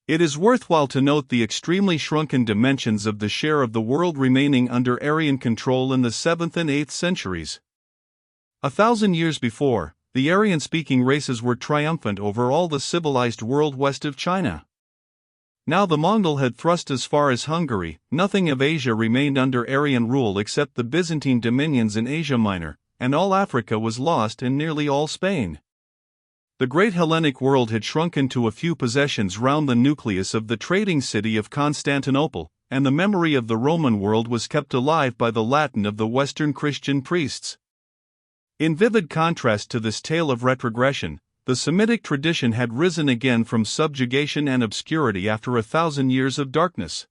It is worthwhile to note the extremely shrunken dimensions of the share of the world remaining under Aryan control in the 7th and 8th centuries. 1,000 years before, the Aryan-speaking races were triumphant over all the civilized world west of China. Now the Mongol had thrust as far as Hungary, nothing of Asia remained under Aryan rule except the Byzantine dominions in Asia Minor, and all Africa was lost and nearly all Spain. The great Hellenic world had shrunken to a few possessions round the nucleus of the trading city of Constantinople, and the memory of the Roman world was kept alive by the Latin of the Western Christian priests. In vivid contrast to this tale of retrogression, the Semitic tradition had risen again from subjugation and obscurity after 1,000 years of darkness.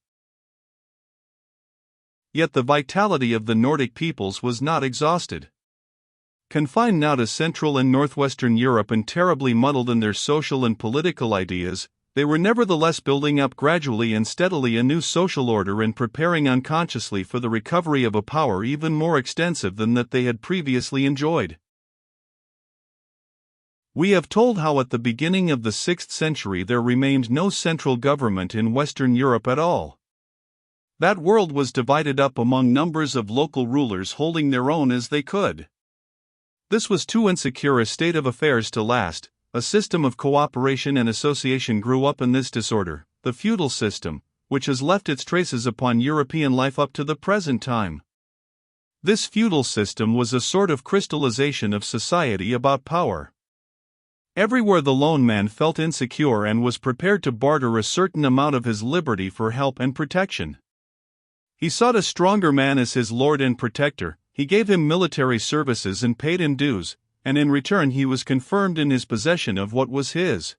Yet the vitality of the Nordic peoples was not exhausted. Confined now to Central and Northwestern Europe and terribly muddled in their social and political ideas, they were nevertheless building up gradually and steadily a new social order and preparing unconsciously for the recovery of a power even more extensive than that they had previously enjoyed. We have told how at the beginning of the 6th century there remained no central government in Western Europe at all. That world was divided up among numbers of local rulers holding their own as they could. This was too insecure a state of affairs to last. A system of cooperation and association grew up in this disorder, the feudal system, which has left its traces upon European life up to the present time. This feudal system was a sort of crystallization of society about power. Everywhere the lone man felt insecure and was prepared to barter a certain amount of his liberty for help and protection. He sought a stronger man as his lord and protector. He gave him military services and paid him dues, and in return he was confirmed in his possession of what was his.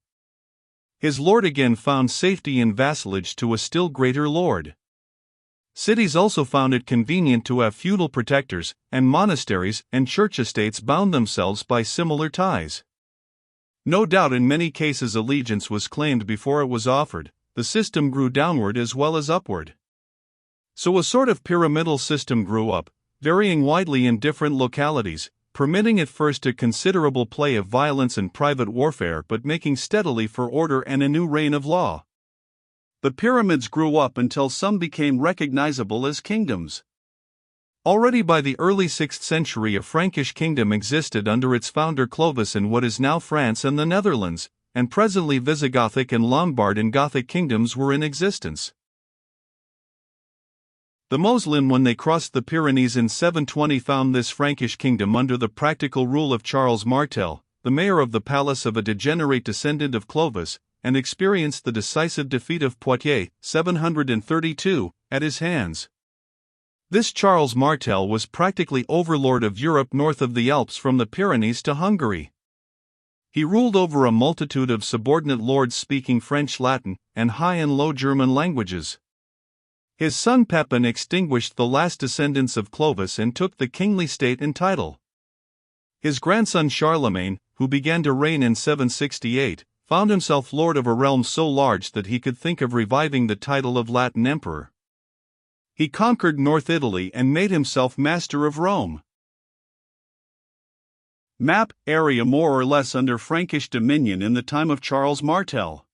His lord again found safety in vassalage to a still greater lord. Cities also found it convenient to have feudal protectors, and monasteries and church estates bound themselves by similar ties. No doubt in many cases allegiance was claimed before it was offered. The system grew downward as well as upward. So a sort of pyramidal system grew up, varying widely in different localities, permitting at first a considerable play of violence and private warfare but making steadily for order and a new reign of law. The pyramids grew up until some became recognizable as kingdoms. Already by the early 6th century a Frankish kingdom existed under its founder Clovis in what is now France and the Netherlands, and presently Visigothic and Lombard and Gothic kingdoms were in existence. The Moslem, when they crossed the Pyrenees in 720, found this Frankish kingdom under the practical rule of Charles Martel, the mayor of the palace of a degenerate descendant of Clovis, and experienced the decisive defeat of Poitiers, 732, at his hands. This Charles Martel was practically overlord of Europe north of the Alps from the Pyrenees to Hungary. He ruled over a multitude of subordinate lords speaking French, Latin, and High and Low German languages. His son Pepin extinguished the last descendants of Clovis and took the kingly state and title. His grandson Charlemagne, who began to reign in 768, found himself lord of a realm so large that he could think of reviving the title of Latin emperor. He conquered North Italy and made himself master of Rome. Map: area more or less under Frankish dominion in the time of Charles Martel.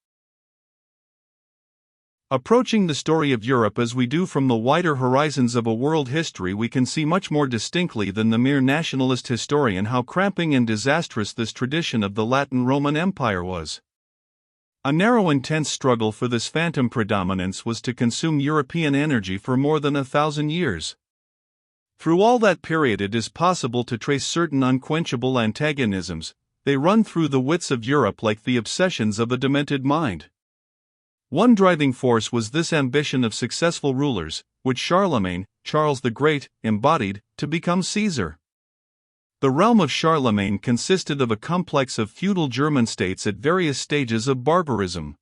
Approaching the story of Europe as we do from the wider horizons of a world history, we can see much more distinctly than the mere nationalist historian how cramping and disastrous this tradition of the Latin Roman Empire was. A narrow, intense struggle for this phantom predominance was to consume European energy for more than 1,000 years. Through all that period it is possible to trace certain unquenchable antagonisms. They run through the wits of Europe like the obsessions of a demented mind. One driving force was this ambition of successful rulers, which Charlemagne, Charles the Great, embodied, to become Caesar. The realm of Charlemagne consisted of a complex of feudal German states at various stages of barbarism.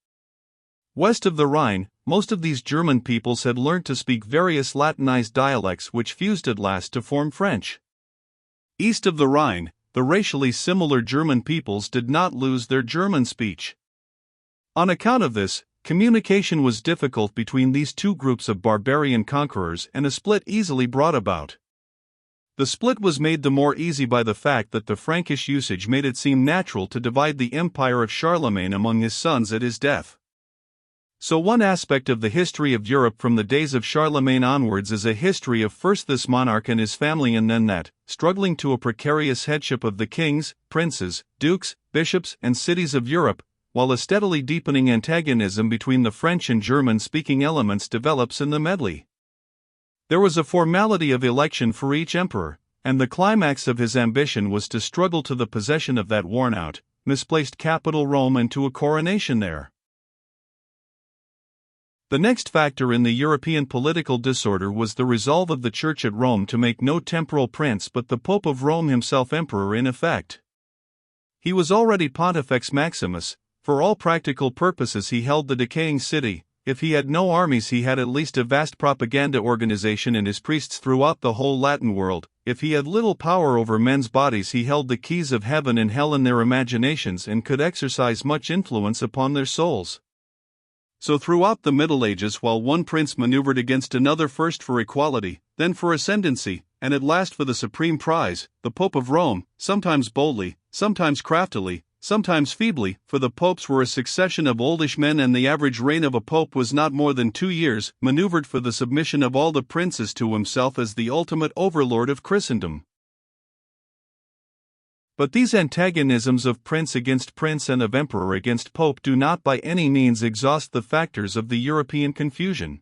West of the Rhine, most of these German peoples had learned to speak various Latinized dialects which fused at last to form French. East of the Rhine, the racially similar German peoples did not lose their German speech. On account of this, communication was difficult between these two groups of barbarian conquerors and a split easily brought about. The split was made the more easy by the fact that the Frankish usage made it seem natural to divide the empire of Charlemagne among his sons at his death. So one aspect of the history of Europe from the days of Charlemagne onwards is a history of first this monarch and his family and then that, struggling to a precarious headship of the kings, princes, dukes, bishops and cities of Europe, while a steadily deepening antagonism between the French and German-speaking elements develops in the medley. There was a formality of election for each emperor, and the climax of his ambition was to struggle to the possession of that worn-out, misplaced capital Rome and to a coronation there. The next factor in the European political disorder was the resolve of the Church at Rome to make no temporal prince but the Pope of Rome himself emperor in effect. He was already Pontifex Maximus. For all practical purposes he held the decaying city. If he had no armies he had at least a vast propaganda organization and his priests throughout the whole Latin world. If he had little power over men's bodies he held the keys of heaven and hell in their imaginations and could exercise much influence upon their souls. So throughout the Middle Ages, while one prince maneuvered against another, first for equality, then for ascendancy, and at last for the supreme prize, the Pope of Rome, sometimes boldly, sometimes craftily, sometimes feebly, for the popes were a succession of oldish men and the average reign of a pope was not more than 2 years, maneuvered for the submission of all the princes to himself as the ultimate overlord of Christendom. But these antagonisms of prince against prince and of emperor against pope do not by any means exhaust the factors of the European confusion.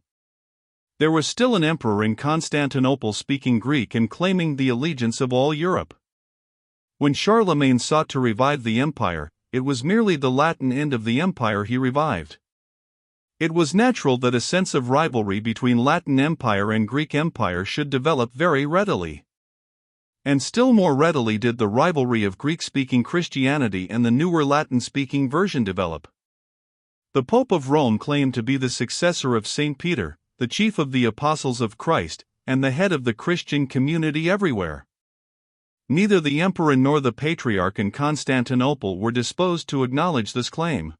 There was still an emperor in Constantinople speaking Greek and claiming the allegiance of all Europe. When Charlemagne sought to revive the empire, it was merely the Latin end of the empire he revived. It was natural that a sense of rivalry between Latin Empire and Greek Empire should develop very readily. And still more readily did the rivalry of Greek-speaking Christianity and the newer Latin-speaking version develop. The Pope of Rome claimed to be the successor of St. Peter, the chief of the apostles of Christ, and the head of the Christian community everywhere. Neither the emperor nor the patriarch in Constantinople were disposed to acknowledge this claim.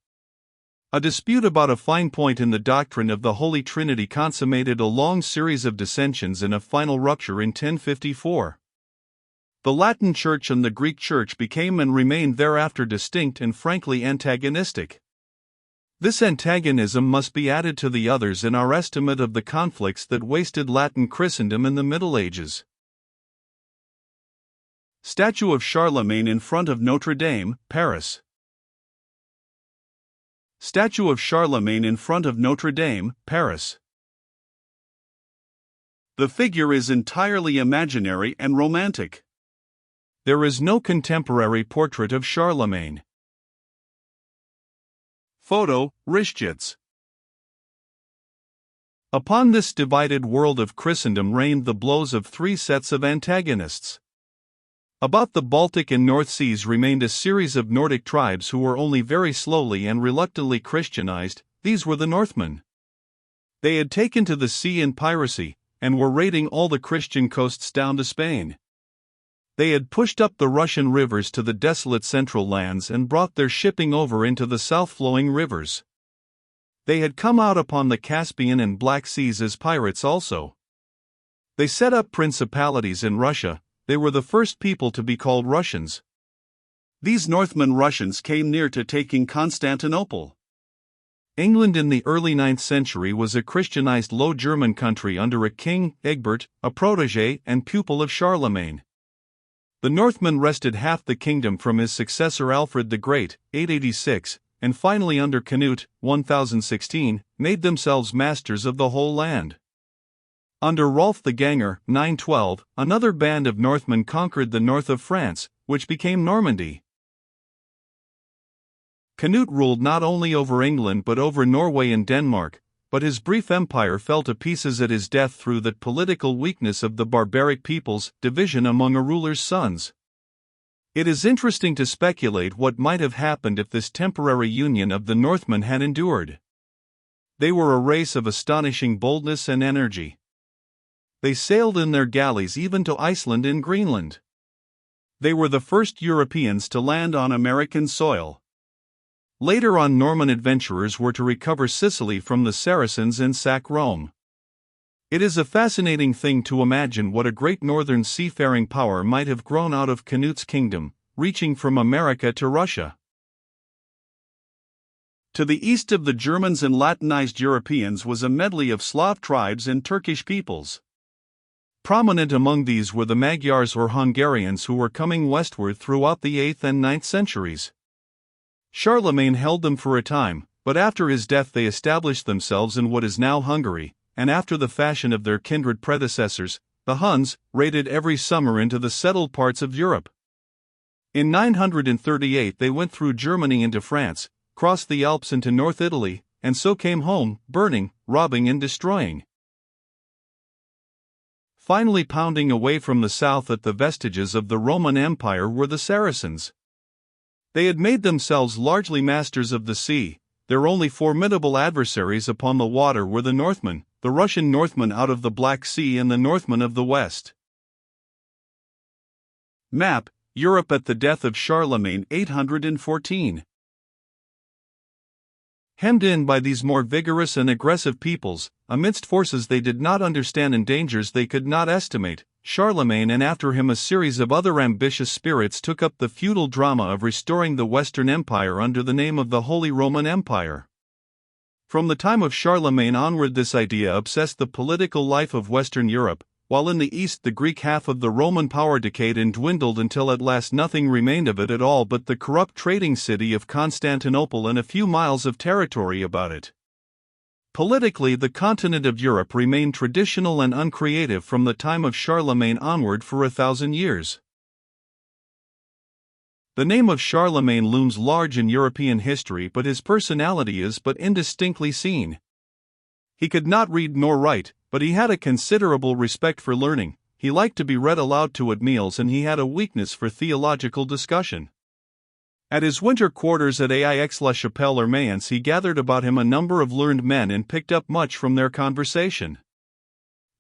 A dispute about a fine point in the doctrine of the Holy Trinity consummated a long series of dissensions in a final rupture in 1054. The Latin Church and the Greek Church became and remained thereafter distinct and frankly antagonistic. This antagonism must be added to the others in our estimate of the conflicts that wasted Latin Christendom in the Middle Ages. Statue of Charlemagne in front of Notre Dame, Paris. Statue of Charlemagne in front of Notre Dame, Paris. The figure is entirely imaginary and romantic. There is no contemporary portrait of Charlemagne. Photo, Rischitz. Upon this divided world of Christendom reigned the blows of 3 sets of antagonists. About the Baltic and North Seas remained a series of Nordic tribes who were only very slowly and reluctantly Christianized. These were the Northmen. They had taken to the sea in piracy, and were raiding all the Christian coasts down to Spain. They had pushed up the Russian rivers to the desolate central lands and brought their shipping over into the south-flowing rivers. They had come out upon the Caspian and Black Seas as pirates also. They set up principalities in Russia. They were the first people to be called Russians. These Northmen Russians came near to taking Constantinople. England in the early 9th century was a Christianized Low German country under a king, Egbert, a protégé and pupil of Charlemagne. The Northmen wrested half the kingdom from his successor Alfred the Great, 886, and finally under Canute, 1016, made themselves masters of the whole land. Under Rolf the Ganger, 912, another band of Northmen conquered the north of France, which became Normandy. Canute ruled not only over England but over Norway and Denmark, but his brief empire fell to pieces at his death through the political weakness of the barbaric peoples, division among a ruler's sons. It is interesting to speculate what might have happened if this temporary union of the Northmen had endured. They were a race of astonishing boldness and energy. They sailed in their galleys even to Iceland and Greenland. They were the first Europeans to land on American soil. Later on, Norman adventurers were to recover Sicily from the Saracens and sack Rome. It is a fascinating thing to imagine what a great northern seafaring power might have grown out of Canute's kingdom, reaching from America to Russia. To the east of the Germans and Latinized Europeans was a medley of Slav tribes and Turkish peoples. Prominent among these were the Magyars or Hungarians who were coming westward throughout the 8th and 9th centuries. Charlemagne held them for a time, but after his death they established themselves in what is now Hungary, and after the fashion of their kindred predecessors, the Huns, raided every summer into the settled parts of Europe. In 938 they went through Germany into France, crossed the Alps into North Italy, and so came home, burning, robbing and destroying. Finally pounding away from the south at the vestiges of the Roman Empire were the Saracens. They had made themselves largely masters of the sea. Their only formidable adversaries upon the water were the Northmen, the Russian Northmen out of the Black Sea and the Northmen of the West. Map: Europe at the death of Charlemagne 814. Hemmed in by these more vigorous and aggressive peoples, amidst forces they did not understand and dangers they could not estimate, Charlemagne and after him a series of other ambitious spirits took up the feudal drama of restoring the Western Empire under the name of the Holy Roman Empire. From the time of Charlemagne onward this idea obsessed the political life of Western Europe, while in the east the Greek half of the Roman power decayed and dwindled until at last nothing remained of it at all but the corrupt trading city of Constantinople and a few miles of territory about it. Politically, the continent of Europe remained traditional and uncreative from the time of Charlemagne onward for 1,000 years. The name of Charlemagne looms large in European history, but his personality is but indistinctly seen. He could not read nor write, but he had a considerable respect for learning. He liked to be read aloud to at meals, and he had a weakness for theological discussion. At his winter quarters at Aix-la-Chapelle or Mayence he gathered about him a number of learned men and picked up much from their conversation.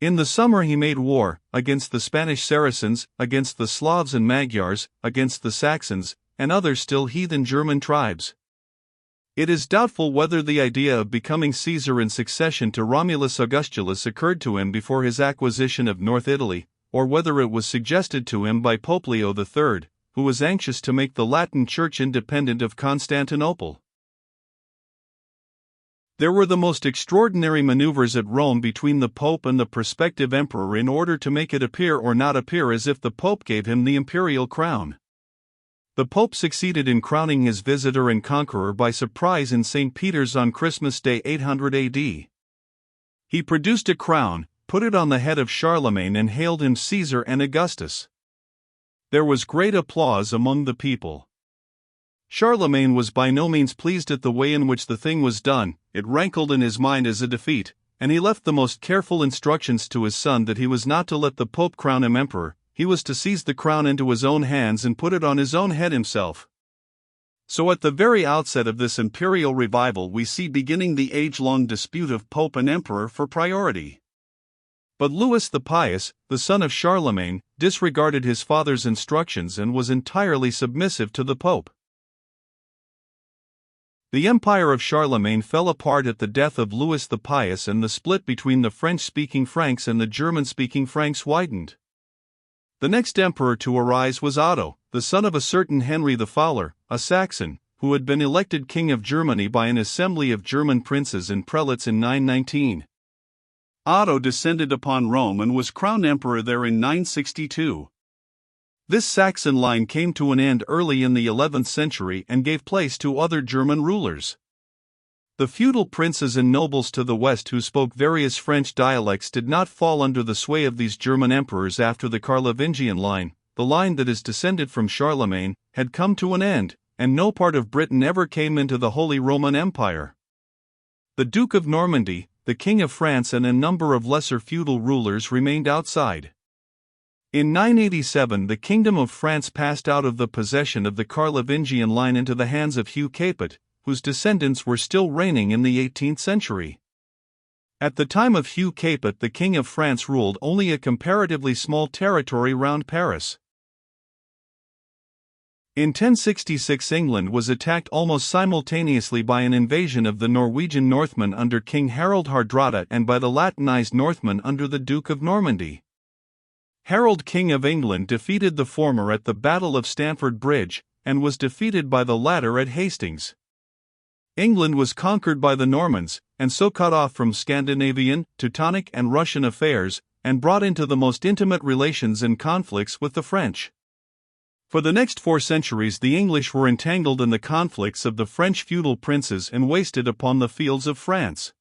In the summer he made war, against the Spanish Saracens, against the Slavs and Magyars, against the Saxons, and other still heathen German tribes. It is doubtful whether the idea of becoming Caesar in succession to Romulus Augustulus occurred to him before his acquisition of North Italy, or whether it was suggested to him by Pope Leo III, who was anxious to make the Latin Church independent of Constantinople. There were the most extraordinary maneuvers at Rome between the Pope and the prospective emperor in order to make it appear or not appear as if the Pope gave him the imperial crown. The Pope succeeded in crowning his visitor and conqueror by surprise in St. Peter's on Christmas Day 800 AD. He produced a crown, put it on the head of Charlemagne and hailed him Caesar and Augustus. There was great applause among the people. Charlemagne was by no means pleased at the way in which the thing was done. It rankled in his mind as a defeat, and he left the most careful instructions to his son that he was not to let the Pope crown him emperor. He was to seize the crown into his own hands and put it on his own head himself. So at the very outset of this imperial revival we see beginning the age-long dispute of Pope and Emperor for priority. But Louis the Pious, the son of Charlemagne, disregarded his father's instructions and was entirely submissive to the Pope. The empire of Charlemagne fell apart at the death of Louis the Pious, and the split between the French-speaking Franks and the German-speaking Franks widened. The next emperor to arise was Otto, the son of a certain Henry the Fowler, a Saxon, who had been elected king of Germany by an assembly of German princes and prelates in 919. Otto descended upon Rome and was crowned emperor there in 962. This Saxon line came to an end early in the 11th century and gave place to other German rulers. The feudal princes and nobles to the west who spoke various French dialects did not fall under the sway of these German emperors after the Carlovingian line. The line that is descended from Charlemagne had come to an end, and no part of Britain ever came into the Holy Roman Empire. The Duke of Normandy, the King of France, and a number of lesser feudal rulers remained outside. In 987 the Kingdom of France passed out of the possession of the Carlovingian line into the hands of Hugh Capet, whose descendants were still reigning in the 18th century. At the time of Hugh Capet the King of France ruled only a comparatively small territory round Paris. In 1066 England was attacked almost simultaneously by an invasion of the Norwegian Northmen under King Harold Hardrada and by the Latinized Northmen under the Duke of Normandy. Harold, King of England, defeated the former at the Battle of Stamford Bridge, and was defeated by the latter at Hastings. England was conquered by the Normans, and so cut off from Scandinavian, Teutonic, and Russian affairs, and brought into the most intimate relations and conflicts with the French. For the next 4 centuries, the English were entangled in the conflicts of the French feudal princes and wasted upon the fields of France.